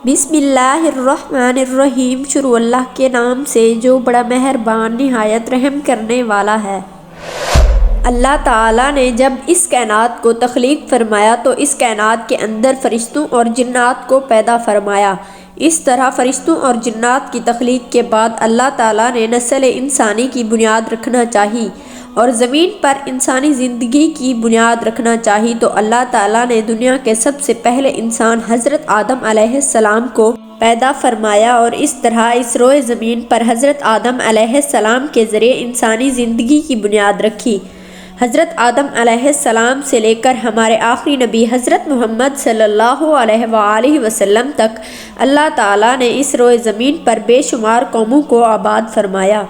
بسم اللہ الرحمن الرحیم، شروع اللہ کے نام سے جو بڑا مہربان نہایت رحم کرنے والا ہے۔ اللہ تعالیٰ نے جب اس کائنات کو تخلیق فرمایا تو اس کائنات کے اندر فرشتوں اور جنات کو پیدا فرمایا۔ اس طرح فرشتوں اور جنات کی تخلیق کے بعد اللہ تعالیٰ نے نسل انسانی کی بنیاد رکھنا چاہی اور زمین پر انسانی زندگی کی بنیاد رکھنا چاہی تو اللہ تعالیٰ نے دنیا کے سب سے پہلے انسان حضرت آدم علیہ السلام کو پیدا فرمایا اور اس طرح اس روئے زمین پر حضرت آدم علیہ السلام کے ذریعے انسانی زندگی کی بنیاد رکھی۔ حضرت آدم علیہ السلام سے لے کر ہمارے آخری نبی حضرت محمد صلی اللہ علیہ وآلہ وسلم تک اللہ تعالیٰ نے اس روئے زمین پر بے شمار قوموں کو آباد فرمایا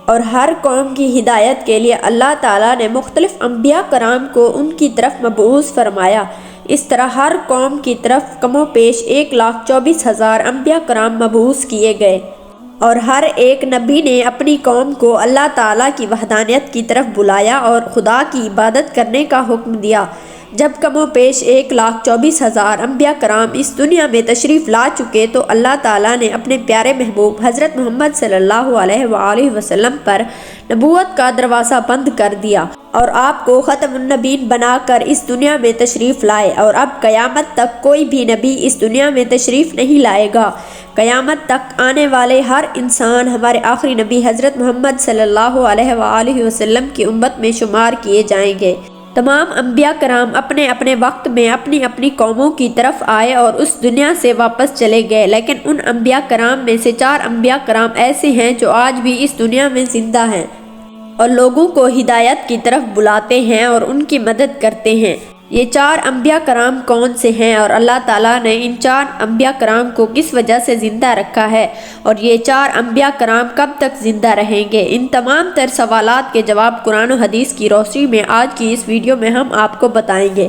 اور ہر قوم کی ہدایت کے لیے اللہ تعالیٰ نے مختلف انبیاء کرام کو ان کی طرف مبعوث فرمایا۔ اس طرح ہر قوم کی طرف کم و بیش 1,24,000 انبیاء کرام مبعوث کیے گئے اور ہر ایک نبی نے اپنی قوم کو اللہ تعالیٰ کی وحدانیت کی طرف بلایا اور خدا کی عبادت کرنے کا حکم دیا۔ جب کم و بیش 1,24,000 انبیاء کرام اس دنیا میں تشریف لا چکے تو اللہ تعالیٰ نے اپنے پیارے محبوب حضرت محمد صلی اللہ علیہ وآلہ وسلم پر نبوت کا دروازہ بند کر دیا اور آپ کو ختم النبیین بنا کر اس دنیا میں تشریف لائے اور اب قیامت تک کوئی بھی نبی اس دنیا میں تشریف نہیں لائے گا۔ قیامت تک آنے والے ہر انسان ہمارے آخری نبی حضرت محمد صلی اللہ علیہ وآلہ وسلم کی امت میں شمار کیے جائیں گے۔ تمام انبیاء کرام اپنے اپنے وقت میں اپنی اپنی قوموں کی طرف آئے اور اس دنیا سے واپس چلے گئے، لیکن ان انبیاء کرام میں سے 4 انبیاء کرام ایسے ہیں جو آج بھی اس دنیا میں زندہ ہیں اور لوگوں کو ہدایت کی طرف بلاتے ہیں اور ان کی مدد کرتے ہیں۔ یہ 4 انبیاء کرام کون سے ہیں اور اللہ تعالیٰ نے ان 4 انبیاء کرام کو کس وجہ سے زندہ رکھا ہے اور یہ 4 انبیاء کرام کب تک زندہ رہیں گے؟ ان تمام تر سوالات کے جواب قرآن و حدیث کی روشنی میں آج کی اس ویڈیو میں ہم آپ کو بتائیں گے۔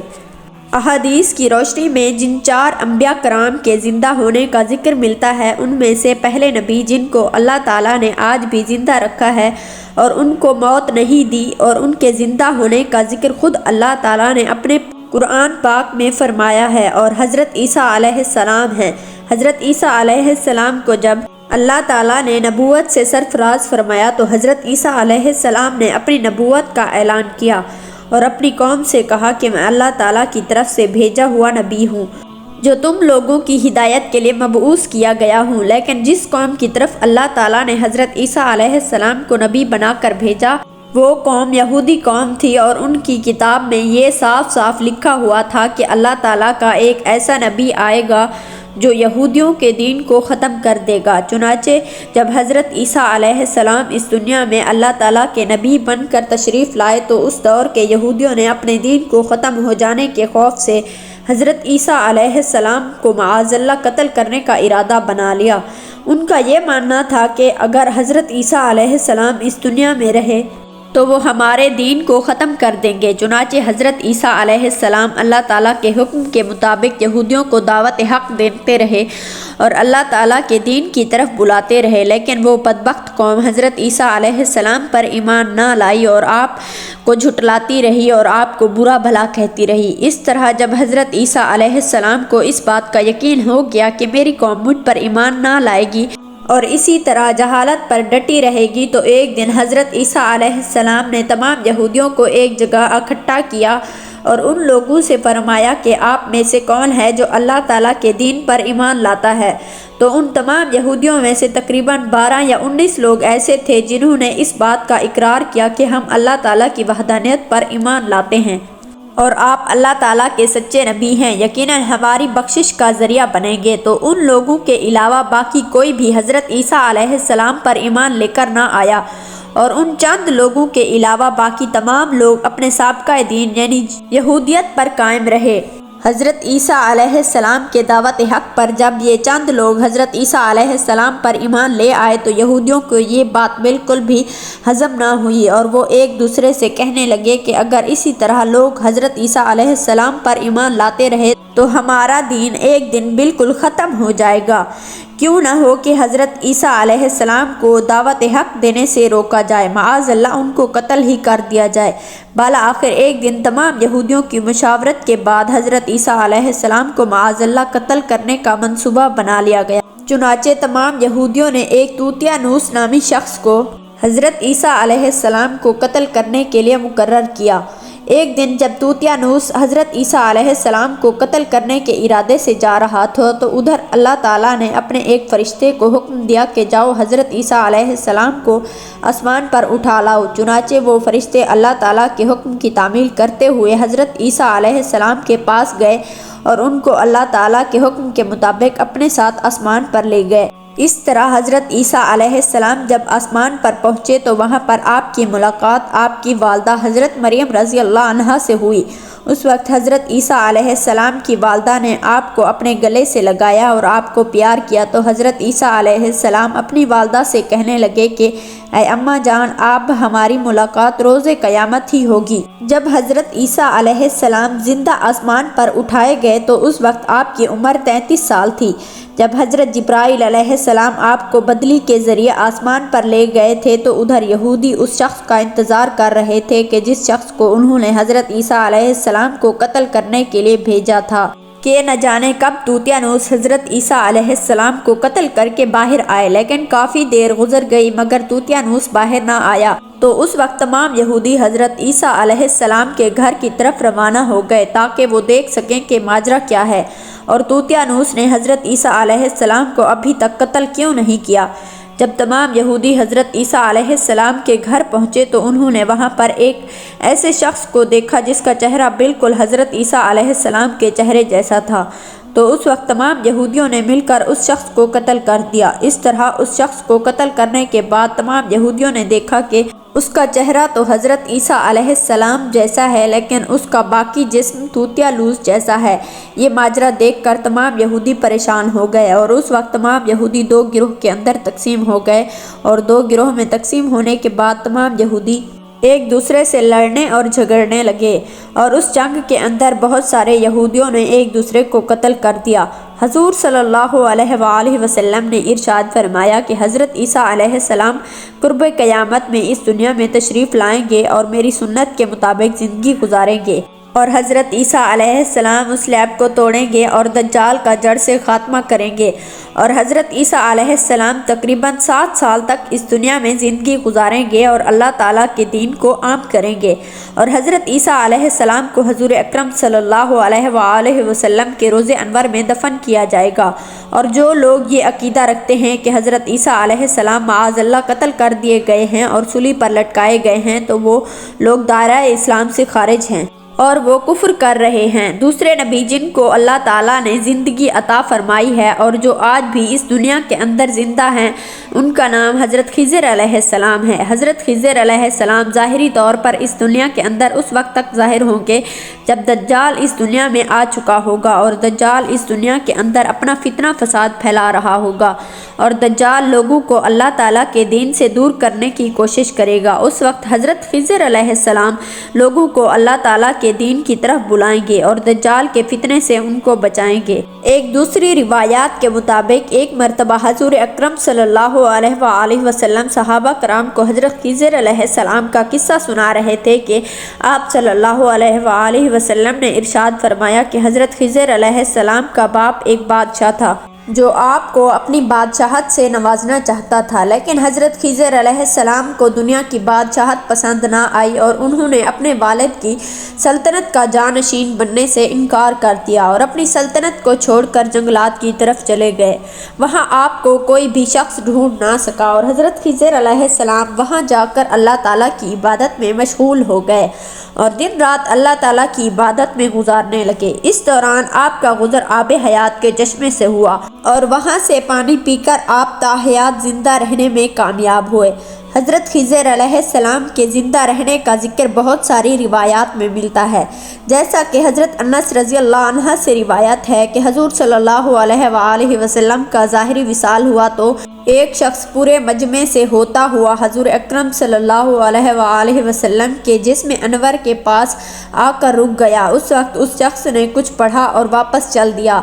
احادیث کی روشنی میں جن 4 انبیاء کرام کے زندہ ہونے کا ذکر ملتا ہے ان میں سے پہلے نبی جن کو اللہ تعالیٰ نے آج بھی زندہ رکھا ہے اور ان کو موت نہیں دی اور ان کے زندہ ہونے کا ذکر خود اللہ تعالیٰ نے اپنے قرآن پاک میں فرمایا ہے اور حضرت عیسیٰ علیہ السلام ہیں۔ حضرت عیسیٰ علیہ السلام کو جب اللہ تعالیٰ نے نبوت سے سرفراز فرمایا تو حضرت عیسیٰ علیہ السلام نے اپنی نبوت کا اعلان کیا اور اپنی قوم سے کہا کہ میں اللہ تعالیٰ کی طرف سے بھیجا ہوا نبی ہوں جو تم لوگوں کی ہدایت کے لیے مبعوث کیا گیا ہوں۔ لیکن جس قوم کی طرف اللہ تعالیٰ نے حضرت عیسیٰ علیہ السلام کو نبی بنا کر بھیجا وہ قوم یہودی قوم تھی اور ان کی کتاب میں یہ صاف صاف لکھا ہوا تھا کہ اللہ تعالیٰ کا ایک ایسا نبی آئے گا جو یہودیوں کے دین کو ختم کر دے گا۔ چنانچہ جب حضرت عیسیٰ علیہ السلام اس دنیا میں اللہ تعالیٰ کے نبی بن کر تشریف لائے تو اس دور کے یہودیوں نے اپنے دین کو ختم ہو جانے کے خوف سے حضرت عیسیٰ علیہ السلام کو معاذ اللہ قتل کرنے کا ارادہ بنا لیا۔ ان کا یہ ماننا تھا کہ اگر حضرت عیسیٰ علیہ السلام اس دنیا میں رہے تو وہ ہمارے دین کو ختم کر دیں گے۔ چنانچہ حضرت عیسیٰ علیہ السلام اللہ تعالیٰ کے حکم کے مطابق یہودیوں کو دعوت حق دیتے رہے اور اللہ تعالیٰ کے دین کی طرف بلاتے رہے، لیکن وہ بدبخت قوم حضرت عیسیٰ علیہ السلام پر ایمان نہ لائی اور آپ کو جھٹلاتی رہی اور آپ کو برا بھلا کہتی رہی۔ اس طرح جب حضرت عیسیٰ علیہ السلام کو اس بات کا یقین ہو گیا کہ میری قوم مجھ پر ایمان نہ لائے گی اور اسی طرح جہالت پر ڈٹی رہے گی تو ایک دن حضرت عیسیٰ علیہ السلام نے تمام یہودیوں کو ایک جگہ اکٹھا کیا اور ان لوگوں سے فرمایا کہ آپ میں سے کون ہے جو اللہ تعالیٰ کے دین پر ایمان لاتا ہے؟ تو ان تمام یہودیوں میں سے تقریباً 12 یا 19 لوگ ایسے تھے جنہوں نے اس بات کا اقرار کیا کہ ہم اللہ تعالیٰ کی وحدانیت پر ایمان لاتے ہیں اور آپ اللہ تعالیٰ کے سچے نبی ہیں، یقیناً ہماری بخشش کا ذریعہ بنیں گے۔ تو ان لوگوں کے علاوہ باقی کوئی بھی حضرت عیسیٰ علیہ السلام پر ایمان لے کر نہ آیا اور ان چند لوگوں کے علاوہ باقی تمام لوگ اپنے سابقہ دین یعنی یہودیت پر قائم رہے۔ حضرت عیسیٰ علیہ السلام کے دعوت حق پر جب یہ چند لوگ حضرت عیسیٰ علیہ السلام پر ایمان لے آئے تو یہودیوں کو یہ بات بالکل بھی ہضم نہ ہوئی اور وہ ایک دوسرے سے کہنے لگے کہ اگر اسی طرح لوگ حضرت عیسیٰ علیہ السلام پر ایمان لاتے رہے تو ہمارا دین ایک دن بالکل ختم ہو جائے گا، کیوں نہ ہو کہ حضرت عیسیٰ علیہ السلام کو دعوت حق دینے سے روکا جائے، معاذ اللہ ان کو قتل ہی کر دیا جائے۔ بالآخر ایک دن تمام یہودیوں کی مشاورت کے بعد حضرت عیسیٰ علیہ السلام کو معاذ اللہ قتل کرنے کا منصوبہ بنا لیا گیا۔ چنانچہ تمام یہودیوں نے ایک توتیانوس نامی شخص کو حضرت عیسیٰ علیہ السلام کو قتل کرنے کے لیے مقرر کیا۔ ایک دن جب توتیانوس حضرت عیسیٰ علیہ السلام کو قتل کرنے کے ارادے سے جا رہا تھا تو ادھر اللہ تعالیٰ نے اپنے ایک فرشتے کو حکم دیا کہ جاؤ حضرت عیسیٰ علیہ السلام کو آسمان پر اٹھا لاؤ۔ چنانچہ وہ فرشتے اللہ تعالیٰ کے حکم کی تعمیل کرتے ہوئے حضرت عیسیٰ علیہ السلام کے پاس گئے اور ان کو اللہ تعالیٰ کے حکم کے مطابق اپنے ساتھ آسمان پر لے گئے۔ اس طرح حضرت عیسیٰ علیہ السلام جب آسمان پر پہنچے تو وہاں پر آپ کی ملاقات آپ کی والدہ حضرت مریم رضی اللہ عنہا سے ہوئی۔ اس وقت حضرت عیسیٰ علیہ السلام کی والدہ نے آپ کو اپنے گلے سے لگایا اور آپ کو پیار کیا تو حضرت عیسیٰ علیہ السلام اپنی والدہ سے کہنے لگے کہ اے اماں جان، اب ہماری ملاقات روز قیامت ہی ہوگی۔ جب حضرت عیسیٰ علیہ السلام زندہ آسمان پر اٹھائے گئے تو اس وقت آپ کی عمر 33 سال تھی۔ جب حضرت جبرائیل علیہ السلام آپ کو بدلی کے ذریعے آسمان پر لے گئے تھے تو ادھر یہودی اس شخص کا انتظار کر رہے تھے کہ جس شخص کو انہوں نے حضرت عیسیٰ علیہ السلام کو قتل کرنے کے لیے بھیجا تھا کہ نہ جانے کب توتیانوس حضرت عیسیٰ علیہ السلام کو قتل کر کے باہر آئے، لیکن کافی دیر گزر گئی مگر توتیانوس باہر نہ آیا۔ تو اس وقت تمام یہودی حضرت عیسیٰ علیہ السلام کے گھر کی طرف روانہ ہو گئے تاکہ وہ دیکھ سکیں کہ ماجرا کیا ہے اور توتیانوس نے حضرت عیسیٰ علیہ السلام کو ابھی تک قتل کیوں نہیں کیا۔ جب تمام یہودی حضرت عیسیٰ علیہ السلام کے گھر پہنچے تو انہوں نے وہاں پر ایک ایسے شخص کو دیکھا جس کا چہرہ بالکل حضرت عیسیٰ علیہ السلام کے چہرے جیسا تھا۔ تو اس وقت تمام یہودیوں نے مل کر اس شخص کو قتل کر دیا۔ اس طرح اس شخص کو قتل کرنے کے بعد تمام یہودیوں نے دیکھا کہ اس کا چہرہ تو حضرت عیسیٰ علیہ السلام جیسا ہے لیکن اس کا باقی جسم توتیانوس جیسا ہے۔ یہ ماجرا دیکھ کر تمام یہودی پریشان ہو گئے اور اس وقت تمام یہودی دو گروہ کے اندر تقسیم ہو گئے اور دو گروہ میں تقسیم ہونے کے بعد تمام یہودی ایک دوسرے سے لڑنے اور جھگڑنے لگے اور اس جنگ کے اندر بہت سارے یہودیوں نے ایک دوسرے کو قتل کر دیا۔ حضور صلی اللہ علیہ وآلہ وسلم نے ارشاد فرمایا کہ حضرت عیسیٰ علیہ السلام قرب قیامت میں اس دنیا میں تشریف لائیں گے اور میری سنت کے مطابق زندگی گزاریں گے اور حضرت عیسیٰ علیہ السلام اس لیب کو توڑیں گے اور دجال کا جڑ سے خاتمہ کریں گے اور حضرت عیسیٰ علیہ السلام تقریباً 7 سال تک اس دنیا میں زندگی گزاریں گے اور اللہ تعالیٰ کے دین کو عام کریں گے اور حضرت عیسیٰ علیہ السلام کو حضور اکرم صلی اللہ علیہ وآلہ وسلم کے روض انور میں دفن کیا جائے گا۔ اور جو لوگ یہ عقیدہ رکھتے ہیں کہ حضرت عیسیٰ علیہ السلام معاذ اللہ قتل کر دیے گئے ہیں اور سولی پر لٹکائے گئے ہیں تو وہ لوگ دائرہ اسلام سے خارج ہیں اور وہ کفر کر رہے ہیں۔ دوسرے نبی جن کو اللہ تعالیٰ نے زندگی عطا فرمائی ہے اور جو آج بھی اس دنیا کے اندر زندہ ہیں ان کا نام حضرت خضر علیہ السلام ہے۔ حضرت خضر علیہ السلام ظاہری طور پر اس دنیا کے اندر اس وقت تک ظاہر ہوں گے جب دجال اس دنیا میں آ چکا ہوگا اور دجال اس دنیا کے اندر اپنا فتنہ فساد پھیلا رہا ہوگا اور دجال لوگوں کو اللہ تعالیٰ کے دین سے دور کرنے کی کوشش کرے گا۔ اس وقت حضرت خضر علیہ السلام لوگوں کو اللہ تعالیٰ کے دین کی طرف بلائیں گے اور دجال کے فتنے سے ان کو بچائیں گے۔ ایک دوسری روایات کے مطابق ایک مرتبہ حضور اکرم صلی اللہ علیہ وآلہ وسلم صحابہ کرام کو حضرت خضر علیہ السلام کا قصہ سنا رہے تھے کہ آپ صلی اللہ علیہ وآلہ وسلم نے ارشاد فرمایا کہ حضرت خضر علیہ السلام کا باپ ایک بادشاہ تھا جو آپ کو اپنی بادشاہت سے نوازنا چاہتا تھا، لیکن حضرت خضر علیہ السلام کو دنیا کی بادشاہت پسند نہ آئی اور انہوں نے اپنے والد کی سلطنت کا جانشین بننے سے انکار کر دیا اور اپنی سلطنت کو چھوڑ کر جنگلات کی طرف چلے گئے۔ وہاں آپ کو کوئی بھی شخص ڈھونڈ نہ سکا اور حضرت خضر علیہ السلام وہاں جا کر اللہ تعالیٰ کی عبادت میں مشغول ہو گئے اور دن رات اللہ تعالیٰ کی عبادت میں گزارنے لگے۔ اس دوران آپ کا گزر آب حیات کے چشمے سے ہوا اور وہاں سے پانی پی کر آپ تا حیات زندہ رہنے میں کامیاب ہوئے۔ حضرت خضر علیہ السلام کے زندہ رہنے کا ذکر بہت ساری روایات میں ملتا ہے، جیسا کہ حضرت انس رضی اللہ عنہ سے روایت ہے کہ حضور صلی اللہ علیہ وآلہ وسلم کا ظاہری وصال ہوا تو ایک شخص پورے مجمع سے ہوتا ہوا حضور اکرم صلی اللہ علیہ وآلہ وسلم کے جسم انور کے پاس آ کر رک گیا۔ اس وقت اس شخص نے کچھ پڑھا اور واپس چل دیا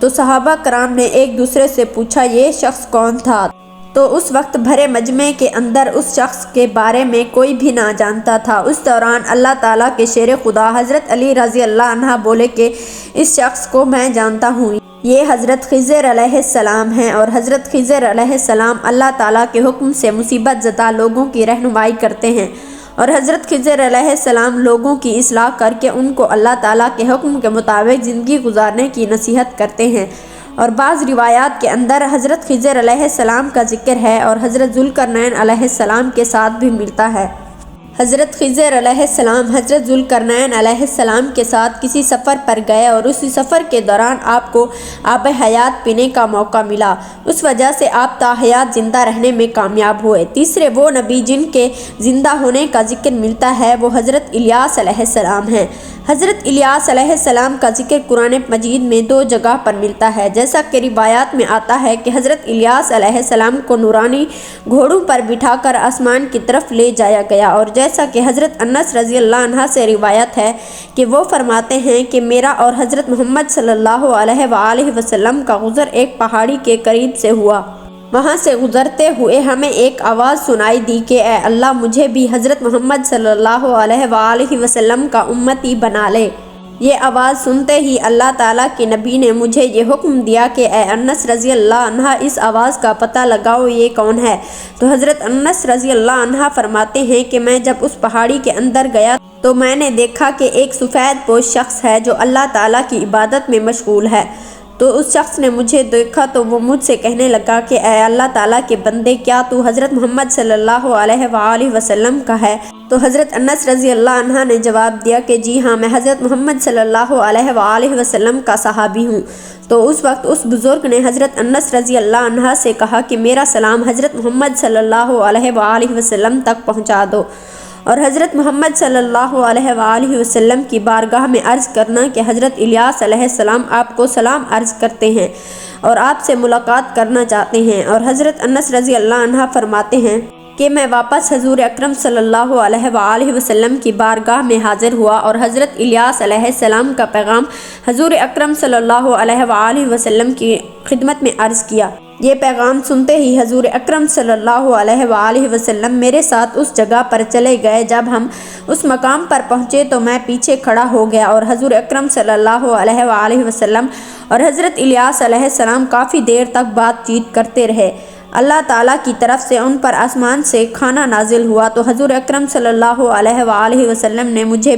تو صحابہ کرام نے ایک دوسرے سے پوچھا یہ شخص کون تھا؟ تو اس وقت بھرے مجمع کے اندر اس شخص کے بارے میں کوئی بھی نہ جانتا تھا۔ اس دوران اللہ تعالیٰ کے شیر خدا حضرت علی رضی اللہ عنہ بولے کہ اس شخص کو میں جانتا ہوں، یہ حضرت خضر علیہ السلام ہیں، اور حضرت خضر علیہ السلام اللہ تعالیٰ کے حکم سے مصیبت زدہ لوگوں کی رہنمائی کرتے ہیں، اور حضرت خضر علیہ السلام لوگوں کی اصلاح کر کے ان کو اللہ تعالیٰ کے حکم کے مطابق زندگی گزارنے کی نصیحت کرتے ہیں۔ اور بعض روایات کے اندر حضرت خضر علیہ السلام کا ذکر ہے اور حضرت ذوالقرنین علیہ السلام کے ساتھ بھی ملتا ہے۔ حضرت خضر علیہ السلام حضرت ذوالقرنین علیہ السلام کے ساتھ کسی سفر پر گئے اور اسی سفر کے دوران آپ کو آب حیات پینے کا موقع ملا، اس وجہ سے آپ تا حیات زندہ رہنے میں کامیاب ہوئے۔ تیسرے وہ نبی جن کے زندہ ہونے کا ذکر ملتا ہے وہ حضرت الیاس علیہ السلام ہیں۔ حضرت الیاس علیہ السلام کا ذکر قرآن مجید میں 2 جگہ پر ملتا ہے، جیسا کہ روایات میں آتا ہے کہ حضرت الیاس علیہ السلام کو نورانی گھوڑوں پر بٹھا کر آسمان کی طرف لے جایا گیا، اور جیسا کہ حضرت انس رضی اللہ عنہ سے روایت ہے کہ وہ فرماتے ہیں کہ میرا اور حضرت محمد صلی اللہ علیہ وآلہ وسلم کا گزر ایک پہاڑی کے قریب سے ہوا، وہاں سے گزرتے ہوئے ہمیں ایک آواز سنائی دی کہ اے اللہ مجھے بھی حضرت محمد صلی اللہ علیہ وآلہ وسلم کا امتی بنا لے۔ یہ آواز سنتے ہی اللہ تعالیٰ کے نبی نے مجھے یہ حکم دیا کہ اے انس رضی اللہ عنہ اس آواز کا پتہ لگاؤ یہ کون ہے؟ تو حضرت انس رضی اللہ عنہ فرماتے ہیں کہ میں جب اس پہاڑی کے اندر گیا تو میں نے دیکھا کہ ایک سفید پوش شخص ہے جو اللہ تعالیٰ کی عبادت میں مشغول ہے۔ تو اس شخص نے مجھے دیکھا تو وہ مجھ سے کہنے لگا کہ اے اللہ تعالیٰ کے بندے کیا تو حضرت محمد صلی اللہ علیہ وآلہ وسلم کا ہے؟ تو حضرت انس رضی اللہ عنہ نے جواب دیا کہ جی ہاں میں حضرت محمد صلی اللہ علیہ وآلہ وسلم کا صحابی ہوں۔ تو اس وقت اس بزرگ نے حضرت انس رضی اللہ عنہ سے کہا کہ میرا سلام حضرت محمد صلی اللہ علیہ وآلہ وسلم تک پہنچا دو، اور حضرت محمد صلی اللہ علیہ وآلہ وسلم کی بارگاہ میں عرض کرنا کہ حضرت الیاس علیہ السلام آپ کو سلام عرض کرتے ہیں اور آپ سے ملاقات کرنا چاہتے ہیں۔ اور حضرت انس رضی اللہ عنہ فرماتے ہیں کہ میں واپس حضور اکرم صلی اللہ علیہ وآلہ وسلم کی بارگاہ میں حاضر ہوا اور حضرت الیاس علیہ السلام کا پیغام حضور اکرم صلی اللہ علیہ وآلہ وسلم کی خدمت میں عرض کیا۔ یہ پیغام سنتے ہی حضور اکرم صلی اللہ علیہ وآلہ وسلم میرے ساتھ اس جگہ پر چلے گئے۔ جب ہم اس مقام پر پہنچے تو میں پیچھے کھڑا ہو گیا اور حضور اکرم صلی اللہ علیہ وآلہ وسلم اور حضرت الیاس علیہ السلام کافی دیر تک بات چیت کرتے رہے۔ اللہ تعالیٰ کی طرف سے ان پر آسمان سے کھانا نازل ہوا تو حضور اکرم صلی اللہ علیہ وآلہ وسلم نے مجھے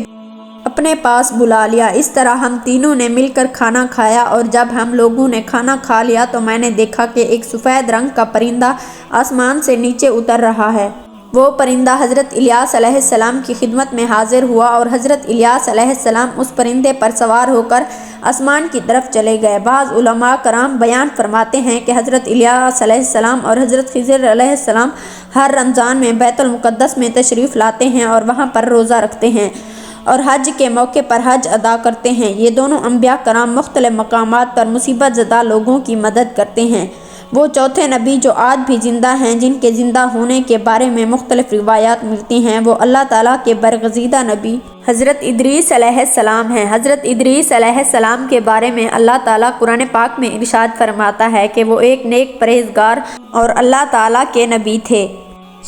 اپنے پاس بلا لیا۔ اس طرح ہم تینوں نے مل کر کھانا کھایا، اور جب ہم لوگوں نے کھانا کھا لیا تو میں نے دیکھا کہ ایک سفید رنگ کا پرندہ آسمان سے نیچے اتر رہا ہے۔ وہ پرندہ حضرت الیاس علیہ السلام کی خدمت میں حاضر ہوا اور حضرت الیاس علیہ السلام اس پرندے پر سوار ہو کر آسمان کی طرف چلے گئے۔ بعض علماء کرام بیان فرماتے ہیں کہ حضرت الیاس علیہ السلام اور حضرت خضر علیہ السلام ہر رمضان میں بیت المقدس میں تشریف لاتے ہیں اور وہاں پر روزہ رکھتے ہیں اور حج کے موقع پر حج ادا کرتے ہیں۔ یہ دونوں انبیاء کرام مختلف مقامات پر مصیبت زدہ لوگوں کی مدد کرتے ہیں۔ وہ چوتھے نبی جو آج بھی زندہ ہیں، جن کے زندہ ہونے کے بارے میں مختلف روایات ملتی ہیں، وہ اللہ تعالیٰ کے برگزیدہ نبی حضرت ادریس علیہ السلام ہیں۔ حضرت ادریس علیہ السلام کے بارے میں اللہ تعالیٰ قرآن پاک میں ارشاد فرماتا ہے کہ وہ ایک نیک پرہیزگار اور اللہ تعالیٰ کے نبی تھے۔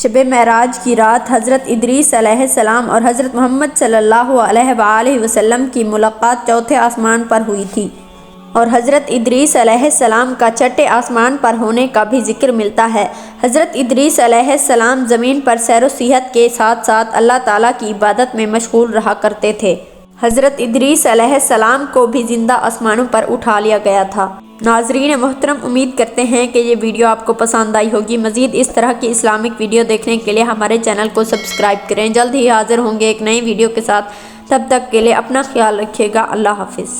شب معراج کی رات حضرت ادریس علیہ السلام اور حضرت محمد صلی اللہ علیہ وآلہ وسلم کی ملاقات چوتھے آسمان پر ہوئی تھی، اور حضرت ادریس علیہ السلام کا چھٹے آسمان پر ہونے کا بھی ذکر ملتا ہے۔ حضرت ادریس علیہ السلام زمین پر سیر و سیاحت کے ساتھ ساتھ اللہ تعالیٰ کی عبادت میں مشغول رہا کرتے تھے۔ حضرت ادریس علیہ السلام کو بھی زندہ آسمانوں پر اٹھا لیا گیا تھا۔ ناظرین محترم، امید کرتے ہیں کہ یہ ویڈیو آپ کو پسند آئی ہوگی۔ مزید اس طرح کی اسلامک ویڈیو دیکھنے کے لیے ہمارے چینل کو سبسکرائب کریں۔ جلد ہی حاضر ہوں گے ایک نئی ویڈیو کے ساتھ، تب تک کے لیے اپنا خیال رکھیے گا۔ اللہ حافظ۔